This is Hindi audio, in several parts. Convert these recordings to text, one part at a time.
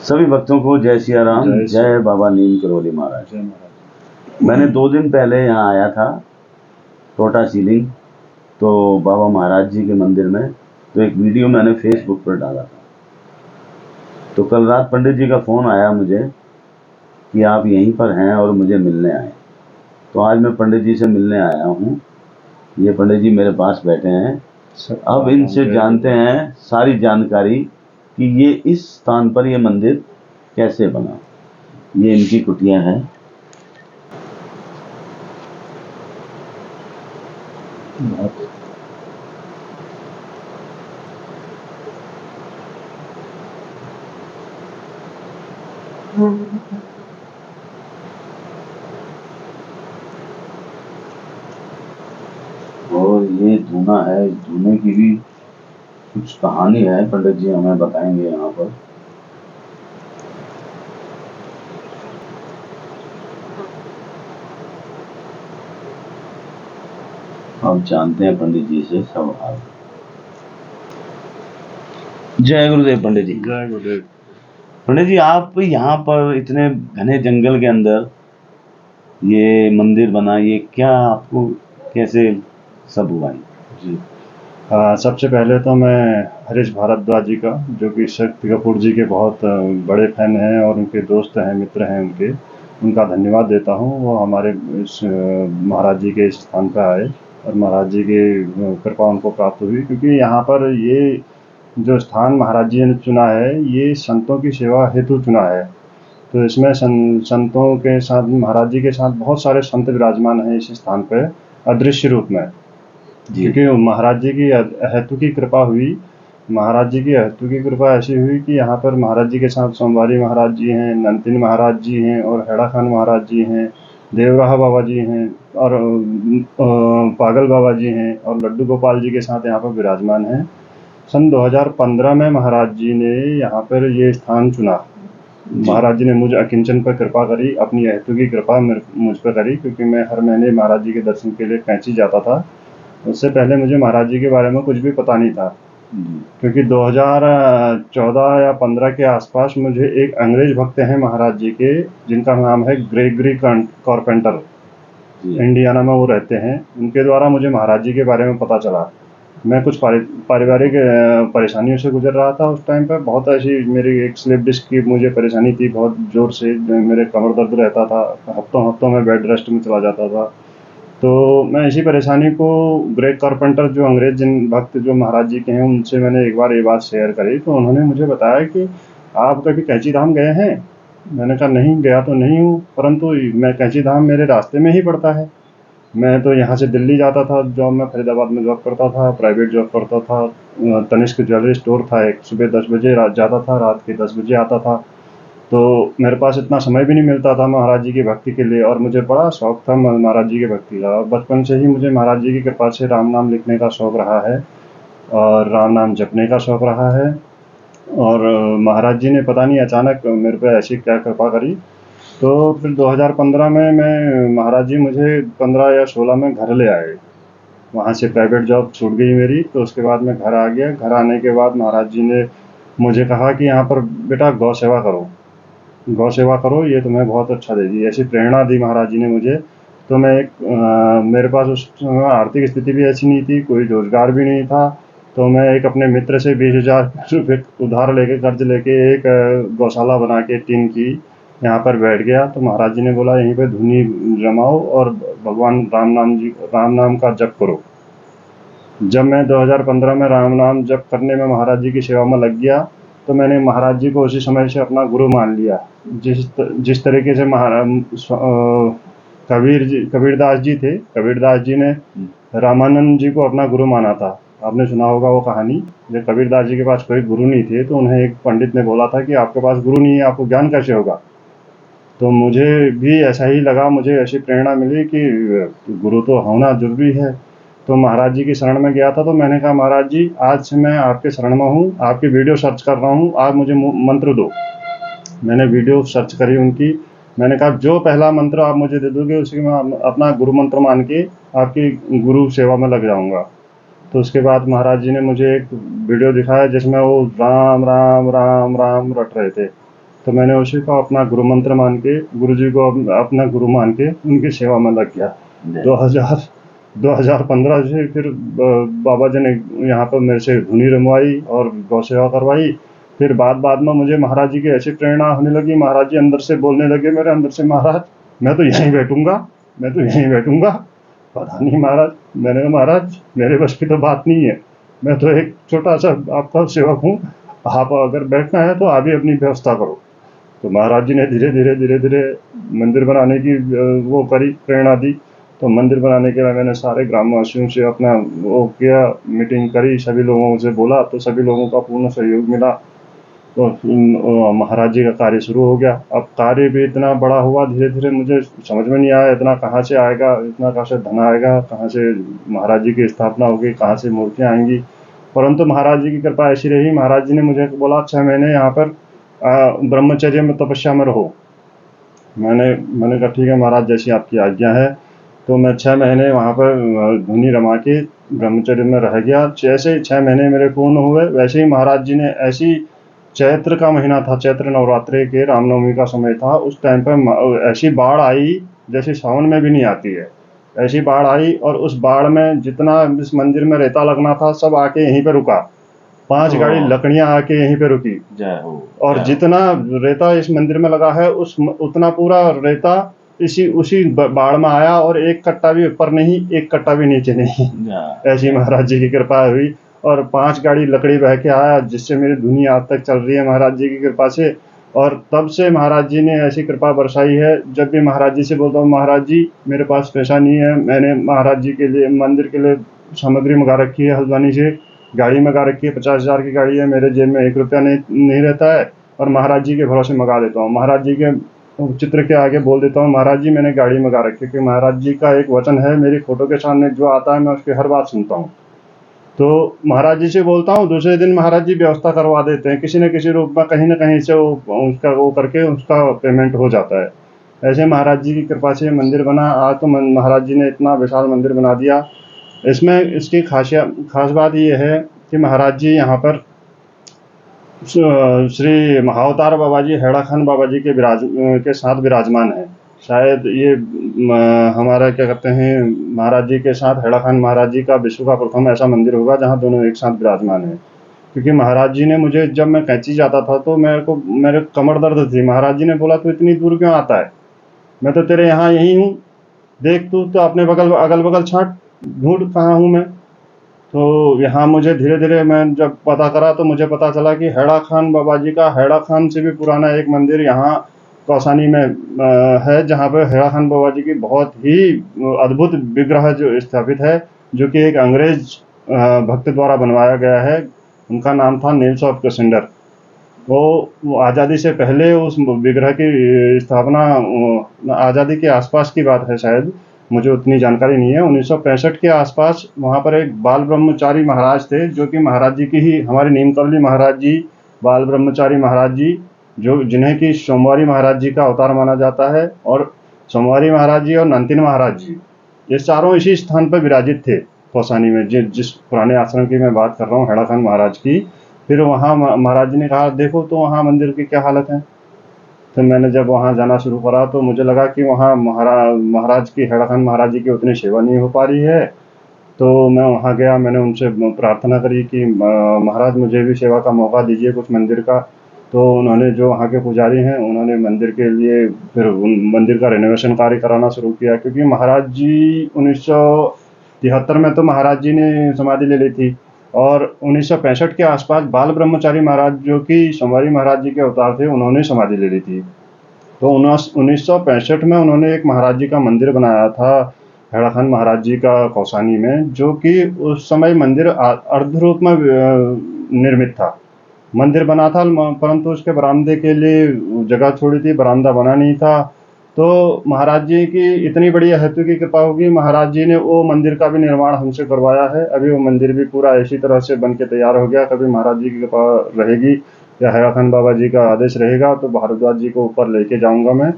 सभी भक्तों को जय सिया राम, जय बाबा नीम करोली महाराज। जय महाराज। मैंने 2 दिन पहले यहाँ आया था टोटा सीलिंग, तो बाबा महाराज जी के मंदिर में, तो एक वीडियो मैंने फेसबुक पर डाला था। तो कल रात पंडित जी का फ़ोन आया मुझे कि आप यहीं पर हैं और मुझे मिलने आए। तो आज मैं पंडित जी से मिलने आया हूँ। ये पंडित जी मेरे पास बैठे हैं। अब इनसे जानते हैं सारी जानकारी कि ये इस स्थान पर ये मंदिर कैसे बना। ये इनकी कुटिया है। और ये धूना है। इस धूने की भी कुछ कहानी है, पंडित जी हमें बताएंगे यहाँ पर। अब जानते हैं पंडित जी से सब हाल। जय गुरुदेव पंडित जी। जय गुरुदेव। पंडित जी, आप यहाँ पर इतने घने जंगल के अंदर ये मंदिर बना, ये क्या आपको कैसे सब हुआ है? जी, सबसे पहले तो मैं हरीश भारद्वाज जी का, जो कि शक्ति कपूर जी के बहुत बड़े फैन हैं और उनके दोस्त हैं, मित्र हैं उनका धन्यवाद देता हूँ। वो हमारे इस महाराज जी के स्थान पर आए और महाराज जी की कृपा उनको प्राप्त हुई, क्योंकि यहाँ पर ये जो स्थान महाराज जी ने चुना है, ये संतों की सेवा हेतु चुना है। तो इसमें संतों के साथ, महाराज जी के साथ बहुत सारे संत विराजमान हैं इस स्थान पे अदृश्य रूप में, क्योंकि महाराज जी की हेतु की कृपा हुई। महाराज जी की हेतु की कृपा ऐसी हुई कि यहाँ पर महाराज जी के साथ सोमवारी महाराज जी हैं, नंतिन महाराज जी हैं और हेड़ा खान महाराज जी हैं, देवराहा बाबा जी हैं और पागल बाबा जी हैं और लड्डू गोपाल जी के साथ यहाँ पर विराजमान हैं। सन 2015 में महाराज जी ने यहाँ पर ये स्थान चुना। महाराज जी ने मुझे अकिंचन पर कृपा करी, अपनी हेतु की कृपा मुझ पर करी, क्योंकि मैं हर महीने महाराज जी के दर्शन के लिए कैंची जाता था। उससे पहले मुझे महाराज जी के बारे में कुछ भी पता नहीं था, क्योंकि 2014 या 15 के आसपास मुझे एक अंग्रेज भक्त हैं महाराज जी के, जिनका नाम है ग्रेगरी कारपेंटर, इंडियाना में वो रहते हैं। उनके द्वारा मुझे महाराज जी के बारे में पता चला। मैं कुछ पारिवारिक परेशानियों से गुजर रहा था उस टाइम पर। बहुत ऐसी मेरी एक स्लिप डिस्क की मुझे परेशानी थी, बहुत ज़ोर से मेरे कमर दर्द रहता था, हफ्तों में बेड रेस्ट में चला जाता था। तो मैं इसी परेशानी को ग्रेग कारपेंटर, जो अंग्रेज जिन भक्त जो महाराज जी के हैं, उनसे मैंने एक बार ये बात शेयर करी। तो उन्होंने मुझे बताया कि आप कभी कैंची धाम गए हैं? मैंने कहा नहीं, गया तो नहीं हूँ, परंतु मैं कैंची धाम मेरे रास्ते में ही पड़ता है। मैं तो यहाँ से दिल्ली जाता था जॉब में, फरीदाबाद में जॉब करता था, प्राइवेट जॉब करता था। तनिष्क ज्वेलरी स्टोर था एक, सुबह 10 बजे जाता था, रात के 10 बजे आता था। तो मेरे पास इतना समय भी नहीं मिलता था महाराज जी की भक्ति के लिए, और मुझे बड़ा शौक था महाराज जी की भक्ति का। बचपन से ही मुझे महाराज जी की कृपा से राम नाम लिखने का शौक रहा है और राम नाम जपने का शौक रहा है। और महाराज जी ने पता नहीं अचानक मेरे पे ऐसी क्या कृपा करी। तो फिर 2015 में मैं महाराज जी मुझे 15 या 16 में घर ले आए। वहाँ से प्राइवेट जॉब छूट गई मेरी, तो उसके बाद मैं घर आ गया। घर आने के बाद महाराज जी ने मुझे कहा कि यहाँ पर बेटा गौ सेवा करो, गौ सेवा करो, ये तुम्हें बहुत अच्छा देगी। ऐसी प्रेरणा दी महाराज जी ने मुझे। तो मैं मेरे पास उस समय आर्थिक स्थिति भी ऐसी नहीं थी, कोई रोजगार भी नहीं था। तो मैं एक अपने मित्र से 20,000 रुपये उधार लेके, कर्ज लेके एक गौशाला बना के टीन की यहाँ पर बैठ गया। तो महाराज जी ने बोला यहीं पे धुनी जमाओ और भगवान राम नाम का जप करो। जब मैं 2015 में राम नाम जप करने में महाराज जी की सेवा में लग गया, तो मैंने महाराज जी को उसी समय से अपना गुरु मान लिया। जिस तरीके से कबीरदास जी थे, कबीरदास जी ने रामानंद जी को अपना गुरु माना था। आपने सुना होगा वो कहानी। जब कबीरदास जी के पास कोई गुरु नहीं थे, तो उन्हें एक पंडित ने बोला था कि आपके पास गुरु नहीं है, आपको ज्ञान कैसे होगा। तो मुझे भी ऐसा ही लगा, मुझे ऐसी प्रेरणा मिली कि गुरु तो होना जरूरी है। तो महाराज जी की शरण में गया था। तो मैंने कहा महाराज जी, आज से मैं आपके शरण में हूँ, आपकी वीडियो सर्च कर रहा हूँ, आप मुझे मंत्र दो। मैंने वीडियो सर्च करी उनकी। मैंने कहा जो पहला मंत्र आप मुझे दे दोगे, उसी में अपना गुरु मंत्र मान के आपकी गुरु सेवा में लग जाऊंगा। तो उसके बाद महाराज जी ने मुझे एक वीडियो दिखाया जिसमें वो राम राम राम राम रट रहे थे। तो मैंने उसी को अपना गुरु मंत्र मान के, गुरु जी को अपना गुरु मान के उनकी सेवा में लग गया। 2015 से फिर बाबा जी ने यहाँ पर मेरे से धुनी रमवाई और गौ सेवा करवाई। फिर बाद में मुझे महाराज जी की ऐसी प्रेरणा होने लगी, महाराज जी अंदर से बोलने लगे मेरे अंदर से, महाराज मैं तो यहीं बैठूंगा, मैं तो यहीं बैठूंगा। पता नहीं महाराज, मैंने कहा महाराज मेरे बस की तो बात नहीं है, मैं तो एक छोटा सा आपका सेवक हूँ, आप अगर बैठना है तो आप ही अपनी व्यवस्था करो। तो महाराज जी ने धीरे धीरे मंदिर बनाने की वो करी, प्रेरणा दी। तो मंदिर बनाने के लिए मैंने सारे ग्रामवासियों से अपना वो किया, मीटिंग करी, सभी लोगों से बोला, तो सभी लोगों का पूर्ण सहयोग मिला। तो महाराज जी का कार्य शुरू हो गया। अब कार्य भी इतना बड़ा हुआ, धीरे धीरे मुझे समझ में नहीं आया इतना कहाँ से आएगा, इतना कहाँ से धन आएगा, कहाँ से महाराज जी की स्थापना होगी, कहाँ से मूर्तियाँ आएंगी। परंतु महाराज जी की कृपा ऐसी रही, महाराज जी ने मुझे बोला 6 महीने यहाँ पर ब्रह्मचर्य में तपस्या में रहो। मैंने कहा ठीक है महाराज, जैसी आपकी आज्ञा है। तो मैं 6 महीने वहाँ पर धुनी रमा के ब्रह्मचर्य में रह गया। जैसे 6 महीने मेरे पूर्ण हुए, वैसे ही महाराज जी ने ऐसी, चैत्र का महीना था, चैत्र नवरात्रि के रामनवमी का समय था, उस टाइम पर ऐसी बाढ़ आई जैसे सावन में भी नहीं आती है, ऐसी बाढ़ आई। और उस बाढ़ में जितना इस मंदिर में रेता लगना था सब आके यहीं पे रुका। 5 गाड़ी लकड़ियां आके यहीं पे रुकी। जय हो। और जितना रेता इस मंदिर में लगा है उतना पूरा रेता उसी बाढ़ में आया, और एक कट्टा भी ऊपर नहीं, एक कट्टा भी नीचे नहीं। ऐसी महाराज जी की कृपा हुई। और 5 गाड़ी लकड़ी बह के आया, जिससे मेरी दुनिया आज तक चल रही है महाराज जी की कृपा से। और तब से महाराज जी ने ऐसी कृपा बरसाई है, जब भी महाराज जी से बोलता हूँ महाराज जी मेरे पास पैसा नहीं है, मैंने महाराज जी के लिए मंदिर के लिए सामग्री मंगा रखी है हल्द्वानी से, गाड़ी मंगा रखी है, 50,000 की गाड़ी है, मेरे जेब में 1 रुपया नहीं रहता है, और महाराज जी के भरोसे मंगा देता हूँ। महाराज जी के चित्र के आगे बोल देता हूँ महाराज जी मैंने गाड़ी मंगा रखी है, क्योंकि महाराज जी का एक वचन है, मेरी फोटो के सामने जो आता है मैं उसकी हर बात सुनता हूँ। तो महाराज जी से बोलता हूँ, दूसरे दिन महाराज जी व्यवस्था करवा देते हैं, किसी न किसी रूप में कहीं न कहीं से उसका वो करके उसका पेमेंट हो जाता है। ऐसे महाराज जी की कृपा से मंदिर बना। आज तो महाराज जी ने इतना विशाल मंदिर बना दिया। इसमें इसकी खास बात ये है कि महाराज जी यहाँ पर श्री महाअवतार बाबा जी, हैड़ा खान बाबा जी के साथ विराजमान है। शायद ये हमारा क्या कहते हैं, महाराज जी के साथ हैड़ा खान महाराज जी का विश्व का प्रथम ऐसा मंदिर होगा जहाँ दोनों एक साथ विराजमान है। क्योंकि महाराज जी ने मुझे, जब मैं कैंची जाता था तो मेरे कमर दर्द थी, महाराज जी ने बोला तू इतनी दूर क्यों आता है, मैं तो तेरे यहाँ यही हूँ, देख तू तो अपने अगल बगल छाँट, ढूंढ कहाँ हूँ मैं। तो यहाँ मुझे धीरे धीरे मैं जब पता करा तो मुझे पता चला कि हैड़ा खान बाबा जी का, हैड़ा खान से भी पुराना एक मंदिर यहाँ कौसानी में है, जहाँ पे हैड़ा खान बाबा जी की बहुत ही अद्भुत विग्रह जो स्थापित है, जो कि एक अंग्रेज भक्त द्वारा बनवाया गया है। उनका नाम था नेल्स ऑफ कैसेंडर। वो आज़ादी से पहले उस विग्रह की स्थापना, आज़ादी के आसपास की बात है शायद, मुझे उतनी जानकारी नहीं है। 1965 के आसपास वहाँ पर एक बाल ब्रह्मचारी महाराज थे, जो कि महाराज जी की ही, हमारे नीमकरौली महाराज जी, बाल ब्रह्मचारी महाराज जी, जो जिन्हें कि सोमवारी महाराज जी का अवतार माना जाता है, और सोमवारी महाराज जी और नंतिन महाराज जी, ये चारों इसी स्थान पर विराजित थे कौसानी में, जिस पुराने आश्रम की मैं बात कर रहा हूँ, हैड़ा खान महाराज की। फिर वहाँ महाराज जी ने कहा देखो तो वहाँ मंदिर की क्या हालत है। तो मैंने जब वहाँ जाना शुरू करा तो मुझे लगा कि वहाँ महाराज की, हैड़ा खान महाराज जी की उतनी सेवा नहीं हो पा रही है। तो मैं वहाँ गया, मैंने उनसे प्रार्थना करी कि महाराज मुझे भी सेवा का मौका दीजिए कुछ मंदिर का। तो उन्होंने, जो वहाँ के पुजारी हैं, उन्होंने मंदिर के लिए फिर मंदिर का रेनोवेशन कार्य कराना शुरू किया। क्योंकि महाराज जी 1973 में तो महाराज जी ने समाधि ले ली थी, और 1965 के आसपास बाल ब्रह्मचारी महाराज, जो कि सोमवारी महाराज जी के अवतार थे, उन्होंने समाधि ले ली थी। तो 1965 में उन्होंने एक महाराज जी का मंदिर बनाया था, हैड़ा खान महाराज जी का कौसानी में, जो कि उस समय मंदिर अर्ध रूप में निर्मित था। मंदिर बना था, परंतु उसके बरामदे के लिए जगह छोड़ी थी, बरामदा बना नहीं था। तो महाराज जी की इतनी बड़ी हेतु की कृपा होगी, महाराज जी ने वो मंदिर का भी निर्माण हमसे करवाया है। अभी वो मंदिर भी पूरा इसी तरह से बन के तैयार हो गया। कभी महाराज जी की कृपा रहेगी या हैड़ा खान बाबा जी का आदेश रहेगा तो भारद्वाज जी को ऊपर लेके जाऊंगा मैं,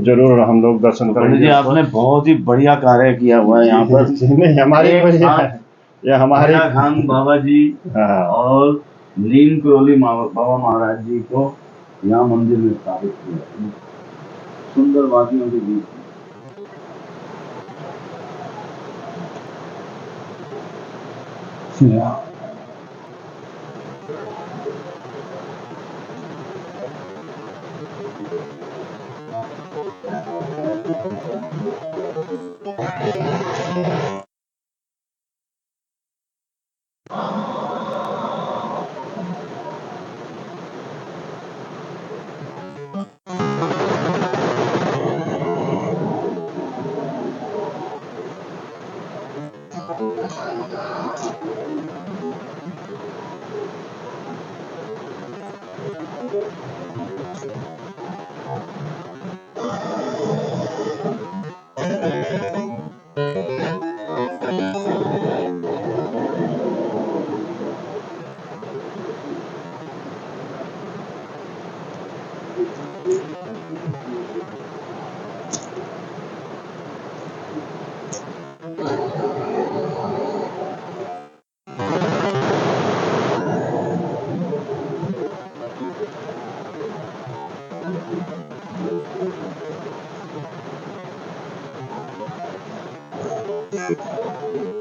जरूर हम लोग दर्शन करेंगे। जी आपने बहुत ही बढ़िया कार्य किया हुआ है यहाँ पर। नहीं, हमारे खान बाबा जी और नीम करोली बाबा महाराज जी को यहाँ मंदिर में स्थापित किया है, सुंदर वादियों के बीच में। Yeah.